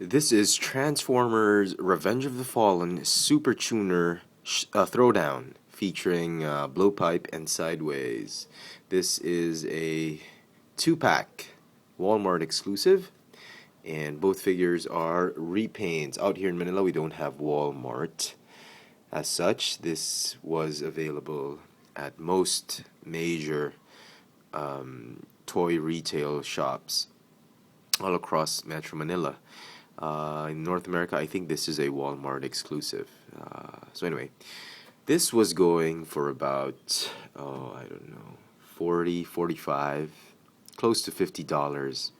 This is Transformers Revenge of the Fallen Super Tuner Throwdown featuring Blowpipe and Sideways. This is a 2-pack Walmart exclusive, and both figures are repaints. Out here in Manila, we don't have Walmart as such. This was available at most major toy retail shops all across Metro Manila. In North America, I think this is a Walmart exclusive. So anyway, this was going for about, I don't know, 40, 45, close to $50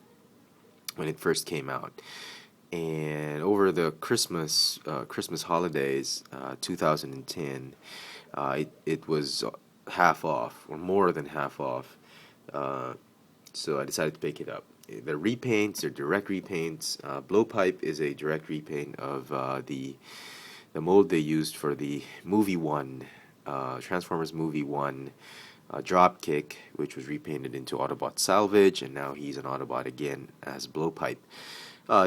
when it first came out. And over the Christmas holidays, 2010, it was half off, or more than half off. So I decided to pick it up. They're repaints, they're direct repaints. Blowpipe is a direct repaint of the mold they used for the movie 1, Transformers movie 1 Dropkick, which was repainted into Autobot Salvage, and now he's an Autobot again as Blowpipe.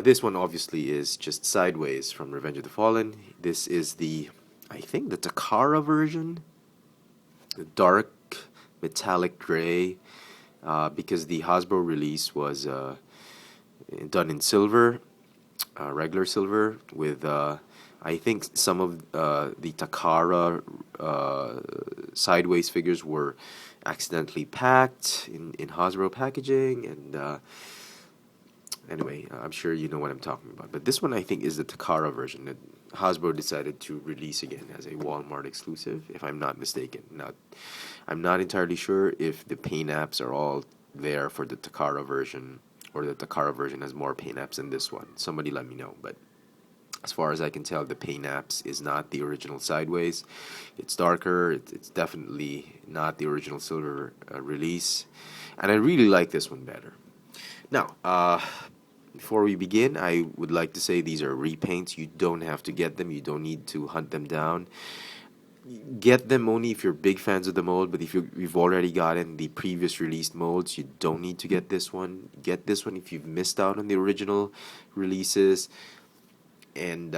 This one obviously is just Sideways from Revenge of the Fallen. This is I think the Takara version, the dark metallic gray. Because the Hasbro release was done in silver, regular silver, with I think some of the Takara Sideways figures were accidentally packed in Hasbro packaging, and anyway, I'm sure you know what I'm talking about. But this one I think is the Takara version that Hasbro decided to release again as a Walmart exclusive, if I'm not mistaken. I'm not entirely sure if the paint apps are all there for the Takara version, or the Takara version has more paint apps than this one. Somebody let me know. But as far as I can tell, the paint apps is not the original Sideways. It's darker. It's definitely not the original silver release. And I really like this one better. Now, before we begin, I would like to say these are repaints. You don't have to get them. You don't need to hunt them down. Get them only if you're big fans of the mold, but if you've already gotten the previous released molds, you don't need to get this one. Get this one if you've missed out on the original releases, and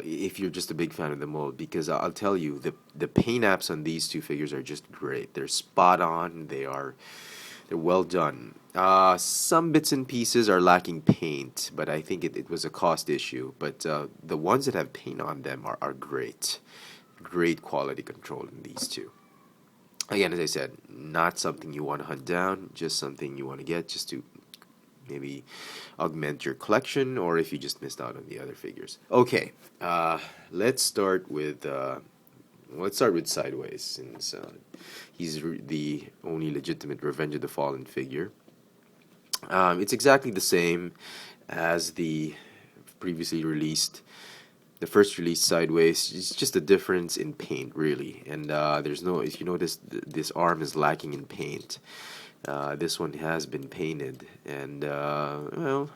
if you're just a big fan of the mold, because I'll tell you, the paint apps on these two figures are just great. They're spot on. They're well done. Some bits and pieces are lacking paint, but I think it was a cost issue. But the ones that have paint on them are great. Great quality control in these two. Again, as I said, not something you want to hunt down, just something you want to get just to maybe augment your collection, or if you just missed out on the other figures. Okay, let's start with Sideways, since he's the only legitimate Revenge of the Fallen figure. It's exactly the same as the previously released, the first release Sideways. It's just a difference in paint, really. And there's no, if you notice, this arm is lacking in paint. This one has been painted, and well,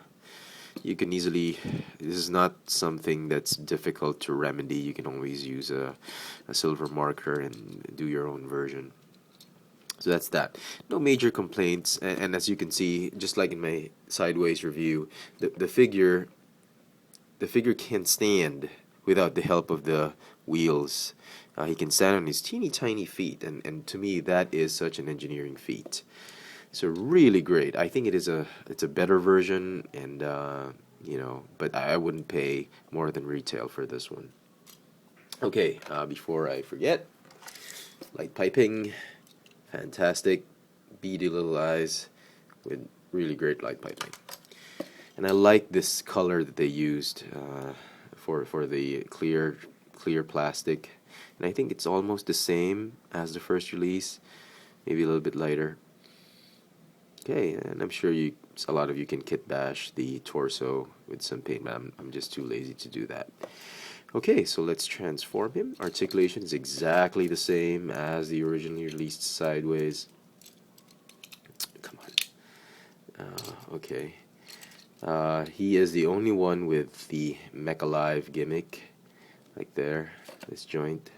you can easily, this is not something that's difficult to remedy. You can always use a silver marker and do your own version. So that's that. No major complaints, and as you can see, just like in my Sideways review, the figure can stand without the help of the wheels. He can stand on his teeny tiny feet, and to me that is such an engineering feat. So really great. I think it's a better version, and but I wouldn't pay more than retail for this one. Okay, before I forget, light piping. Fantastic, beady little eyes with really great light piping. And I like this color that they used for the clear plastic. And I think it's almost the same as the first release, maybe a little bit lighter. Okay, and I'm sure a lot of you can kit bash the torso with some paint, but I'm just too lazy to do that. Okay, so let's transform him. Articulation is exactly the same as the originally released Sideways. Come on. Okay. He is the only one with the Mech Alive gimmick, like there, this joint.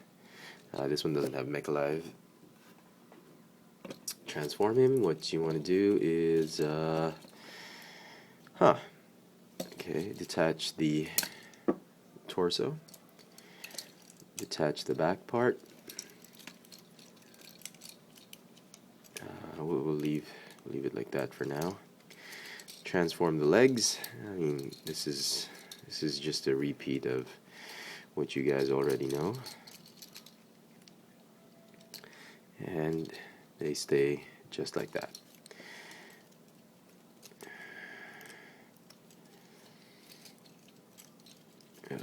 This one doesn't have Mech Alive. Transform him. What you want to do is, okay, Okay, detach the torso, detach the back part. We'll leave it like that for now. Transform the legs. I mean, this is just a repeat of what you guys already know, and they stay just like that.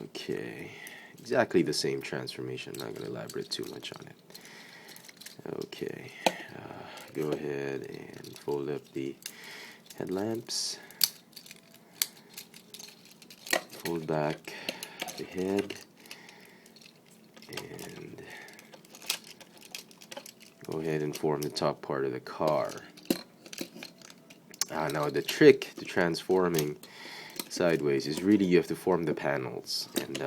Okay, exactly the same transformation. I'm not going to elaborate too much on it. Okay, go ahead and fold up the headlamps, fold back the head, and go ahead and form the top part of the car. Now the trick to transforming sideways is really you have to form the panels, and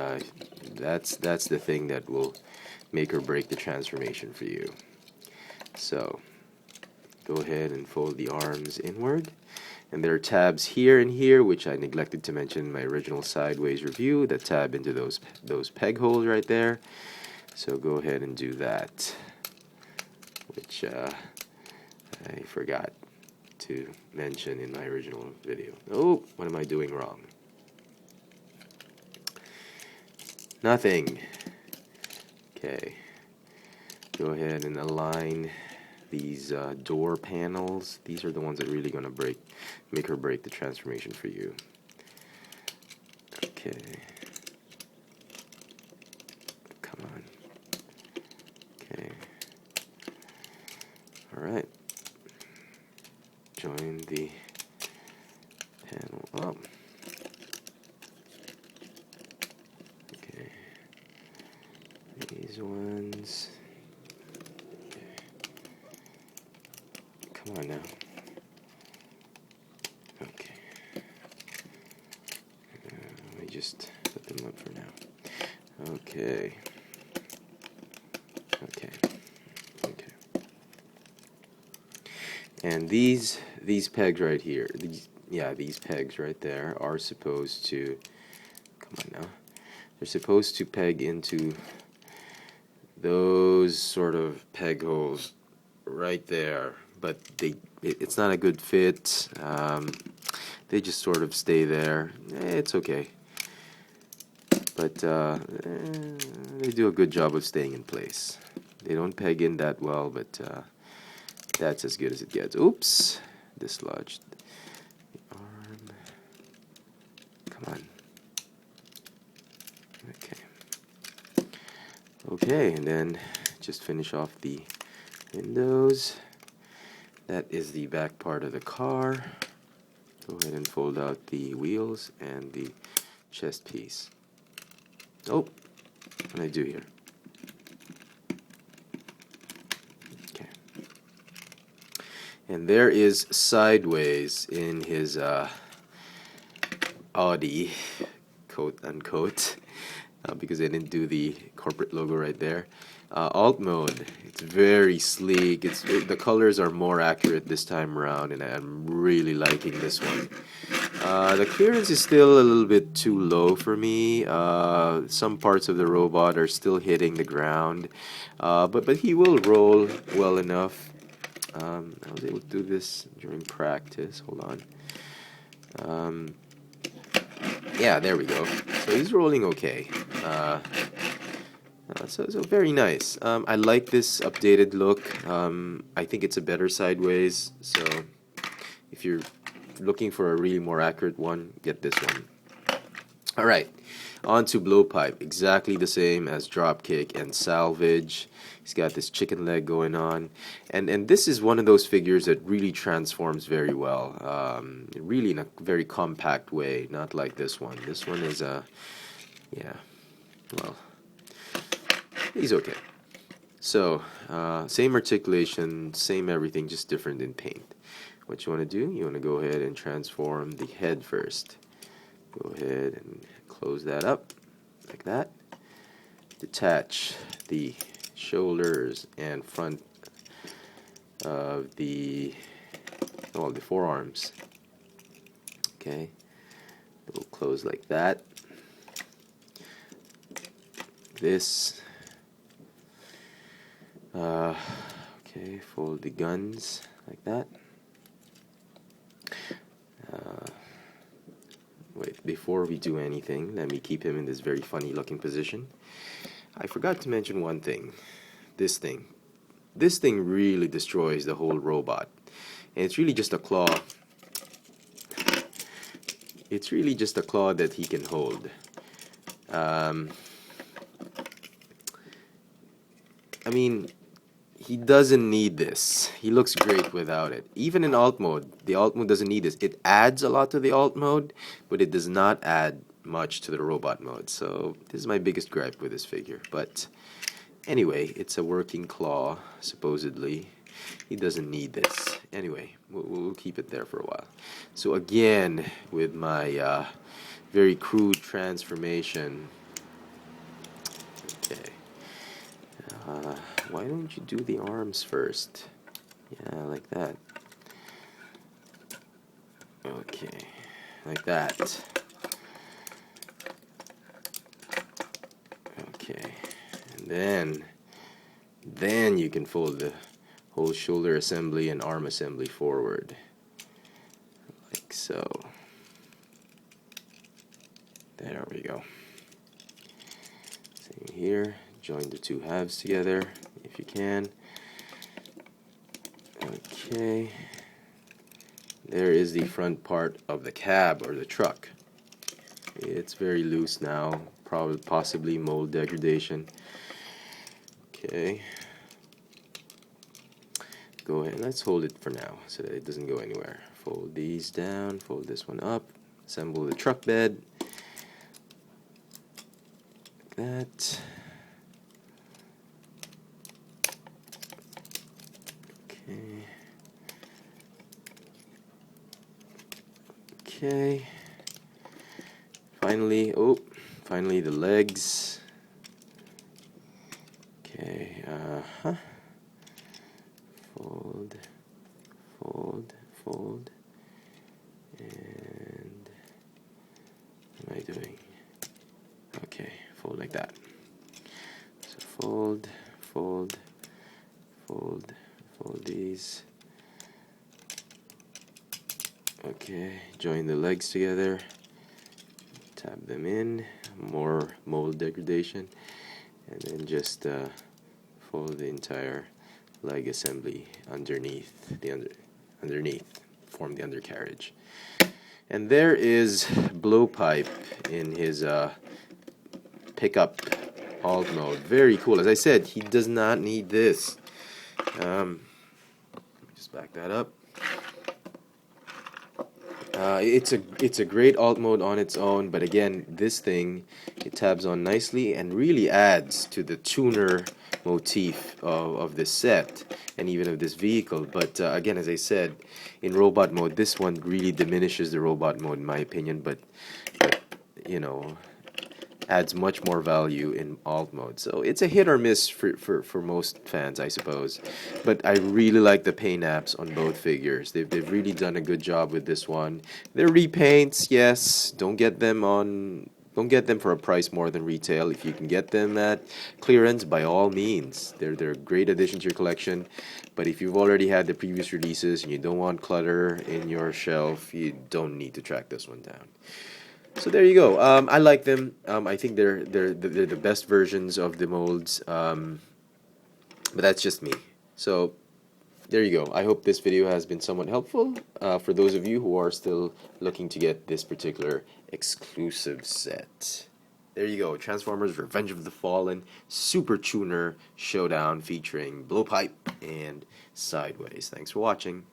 that's the thing that will make or break the transformation for you. So go ahead and fold the arms inward, and there are tabs here and here, which I neglected to mention in my original sideways review, that tab into those peg holes right there. So go ahead and do that, which I forgot to mention in my original video. Oh, what am I doing wrong? Nothing. Okay, go ahead and align these door panels. These are the ones that are really going to make or break the transformation for you. Okay, come on. Okay, all right. Join the panel up. Okay, these ones. Come on now. Okay. Let me just put them up for now. Okay. Okay. Okay. And these pegs right here, these pegs right there are supposed to, come on now, they're supposed to peg into those sort of peg holes right there, but it's not a good fit. They just sort of stay there. It's okay, but they do a good job of staying in place. They don't peg in that well, but that's as good as it gets. Oops, dislodged the arm. Come on. Okay. Okay, and then just finish off the windows. That is the back part of the car. Go ahead and fold out the wheels and the chest piece. Oh, what did I do here? Okay. And there is Sideways in his Audi, quote unquote, because I didn't do the corporate logo right there. Alt mode, it's very sleek. The colors are more accurate this time around, and I'm really liking this one. The clearance is still a little bit too low for me. Some parts of the robot are still hitting the ground, but he will roll well enough. I was able to do this during practice. Hold on. Yeah, there we go. So he's rolling okay. So very nice. I like this updated look. I think it's a better Sideways. So if you're looking for a really more accurate one, get this one. All right, on to Blowpipe. Exactly the same as Dropkick and Salvage. He's got this chicken leg going on, and this is one of those figures that really transforms very well. Really in a very compact way, not like this one. This one is well, he's okay. So same articulation, same everything, just different in paint. What you want to do? You want to go ahead and transform the head first. Go ahead and close that up like that. Detach the shoulders and front of the forearms. Okay, we'll close like that. This. Okay, fold the guns like that. Wait, before we do anything, let me keep him in this very funny looking position. I forgot to mention one thing. This thing really destroys the whole robot. And it's really just a claw. It's really just a claw that he can hold. I mean, he doesn't need this. He looks great without it. Even in alt mode, the alt mode doesn't need this. It adds a lot to the alt mode, but it does not add much to the robot mode. So this is my biggest gripe with this figure. But anyway, it's a working claw, supposedly. He doesn't need this. Anyway, we'll keep it there for a while. So again, with my very crude transformation. Okay. Why don't you do the arms first? Yeah, like that. Okay, like that. Okay, and then you can fold the whole shoulder assembly and arm assembly forward, like so. There we go. Same here. Join the two halves together if you can. Okay. There is the front part of the cab or the truck. It's very loose now, probably possibly mold degradation. Okay. Go ahead, let's hold it for now so that it doesn't go anywhere. Fold these down, fold this one up, assemble the truck bed. Like that. Okay. Okay. Finally the legs. Okay, fold, fold, fold, and what am I doing? Okay, fold like that. So fold, fold, fold, fold these. Okay, join the legs together, tap them in, more mold degradation, and then just fold the entire leg assembly underneath, form the undercarriage. And there is Blowpipe in his pickup alt mode. Very cool. As I said, he does not need this. Let me just back that up. It's a great alt mode on its own, but again, this thing, it tabs on nicely and really adds to the tuner motif of this set and even of this vehicle. But again, as I said, in robot mode, this one really diminishes the robot mode in my opinion, but you know, adds much more value in alt mode. So it's a hit or miss for most fans, I suppose. But I really like the paint apps on both figures. They've really done a good job with this one. They're repaints, yes. Don't get them for a price more than retail. If you can get them at clearance, by all means. They're a great addition to your collection. But if you've already had the previous releases and you don't want clutter in your shelf, you don't need to track this one down. So there you go. I like them. I think they're the best versions of the molds. But that's just me. So there you go. I hope this video has been somewhat helpful for those of you who are still looking to get this particular exclusive set. There you go. Transformers Revenge of the Fallen Super Tuner Showdown featuring Blowpipe and Sideways. Thanks for watching.